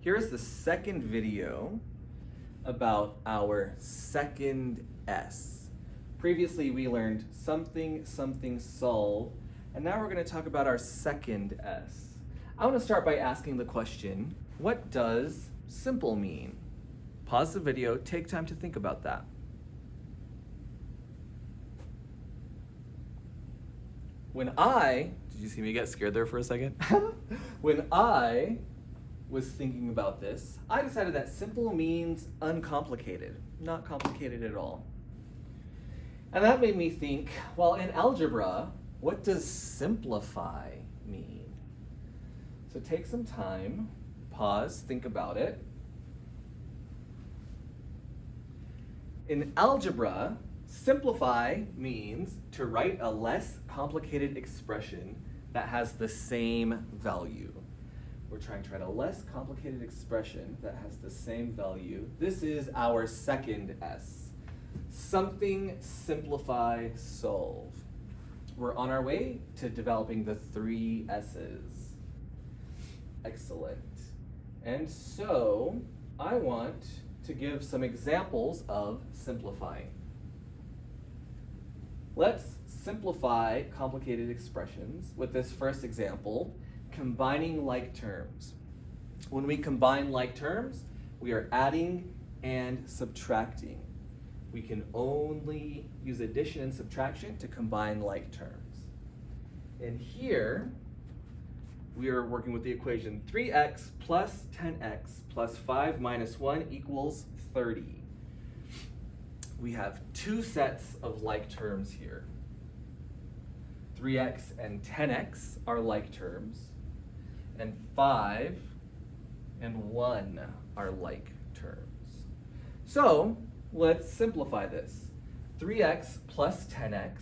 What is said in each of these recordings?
Here's the second video about our second S. Previously we learned something, something, solve, and now we're going to talk about our second S. I want to start by asking the question, what does simple mean? Pause the video, take time to think about that. Did you see me get scared there for a second? When I was thinking about this, I decided that simple means uncomplicated, not complicated at all. And that made me think, well, in algebra, what does simplify mean? So take some time, pause, think about it. In algebra, simplify means to write a less complicated expression that has the same value. We're trying to write a less complicated expression that has the same value. This is our second S. Something, simplify, solve. We're on our way to developing the 3 S's. Excellent. And so I want to give some examples of simplifying. Let's simplify complicated expressions with this first example, combining like terms. When we combine like terms, we are adding and subtracting. We can only use addition and subtraction to combine like terms. And here, we are working with the equation 3x plus 10x plus 5 minus 1 equals 30. We have 2 sets of like terms here. 3x and 10x are like terms, and 5 and 1 are like terms. So let's simplify this. 3x plus 10x,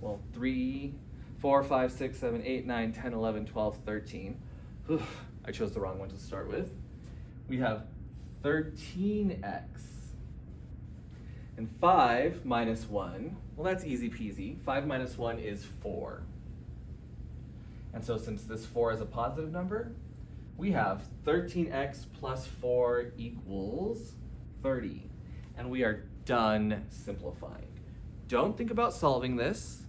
well, 3, 4, 5, 6, 7, 8, 9, 10, 11, 12, 13. I chose the wrong one to start with. We have 13x. And 5 minus 1, well, that's easy peasy. 5 minus 1 is 4. And so since this 4 is a positive number, we have 13x plus 4 equals 30. And we are done simplifying. Don't think about solving this.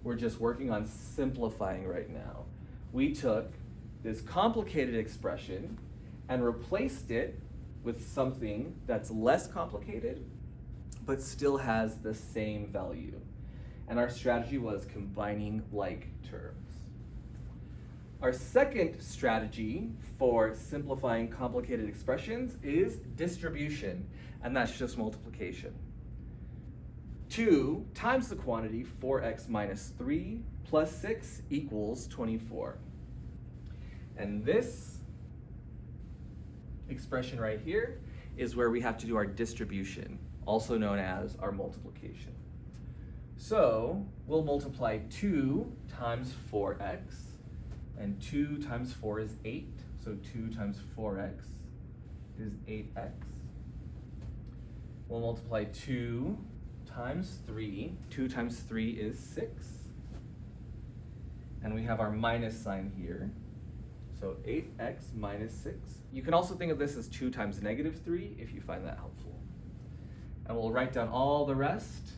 We're just working on simplifying right now. We took this complicated expression and replaced it with something that's less complicated, but still has the same value. And our strategy was combining like terms. Our second strategy for simplifying complicated expressions is distribution, and that's just multiplication. 2 times the quantity 4x minus 3 plus 6 equals 24. And this expression right here is where we have to do our distribution, also known as our multiplication. So we'll multiply 2 times 4x, and 2 times 4 is 8, so 2 times 4x is 8x. We'll multiply 2 times 3, 2 times 3 is 6, and we have our minus sign here, so 8x minus 6. You can also think of this as 2 times negative 3 if you find that helpful. And we'll write down all the rest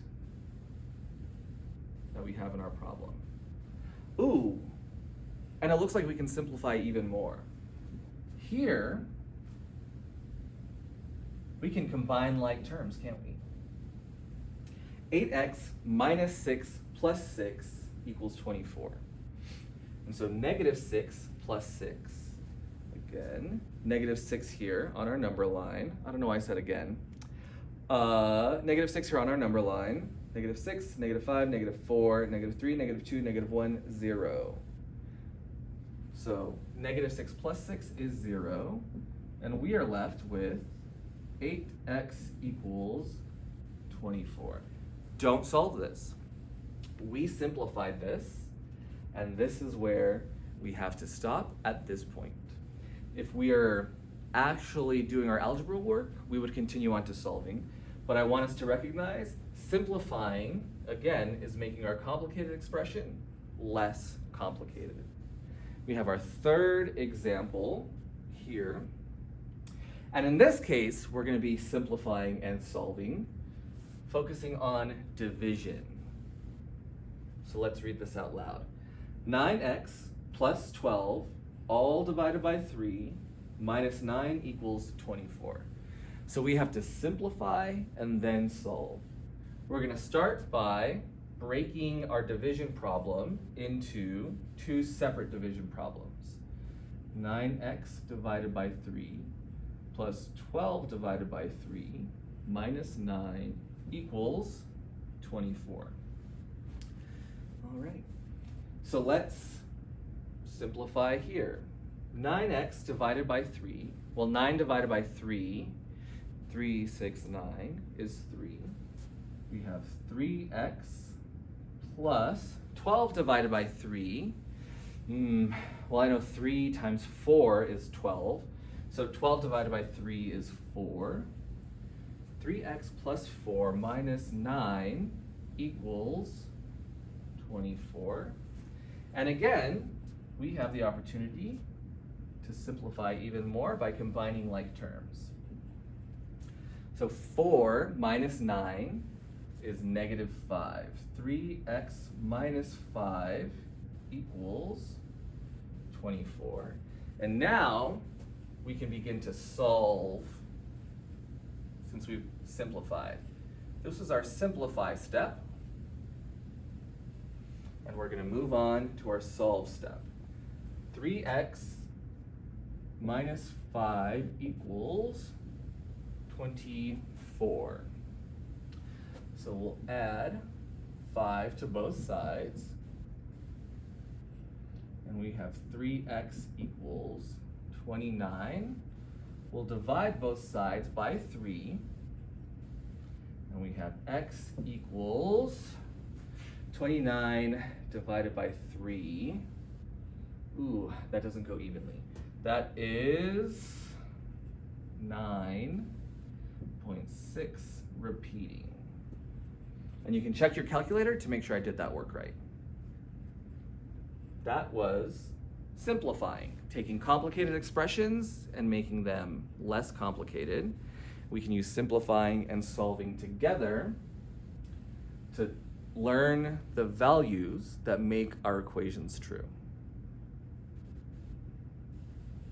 that we have in our problem. Ooh, and it looks like we can simplify even more. Here, we can combine like terms, can't we? 8x minus 6 plus 6 equals 24. And so negative 6 plus 6, again, negative 6 here on our number line. I don't know why I said again. Negative 6 here on our number line, negative 6, negative 5, negative 4, negative 3, negative 2, negative 1, 0. So negative 6 plus 6 is 0, and we are left with 8x equals 24. Don't solve this. We simplified this, and this is where we have to stop at this point. If we are actually doing our algebra work, we would continue on to solving. But I want us to recognize simplifying, again, is making our complicated expression less complicated. We have our third example here. And in this case, we're going to be simplifying and solving, focusing on division. So let's read this out loud. 9x plus 12, all divided by 3, minus 9 equals 24. So we have to simplify and then solve. We're going to start by breaking our division problem into two separate division problems. 9x divided by 3 plus 12 divided by 3 minus 9 equals 24. All right, so let's simplify here. 9x divided by 3, well, 9 divided by 3, 3, 6, 9 is 3. We have 3x plus 12 divided by 3. Well, I know 3 times 4 is 12. So 12 divided by 3 is 4. 3x plus 4 minus 9 equals 24. And again, we have the opportunity to simplify even more by combining like terms. So 4 minus 9 is negative 5. 3x minus 5 equals 24. And now we can begin to solve since we've simplified. This is our simplify step. And we're going to move on to our solve step. 3x minus 5 equals 24. So we'll add 5 to both sides. And we have 3x equals 29. We'll divide both sides by 3. And we have x equals 29 divided by 3. Ooh, that doesn't go evenly. That is 9.6 repeating. And you can check your calculator to make sure I did that work right. That was simplifying, taking complicated expressions and making them less complicated. We can use simplifying and solving together to learn the values that make our equations true.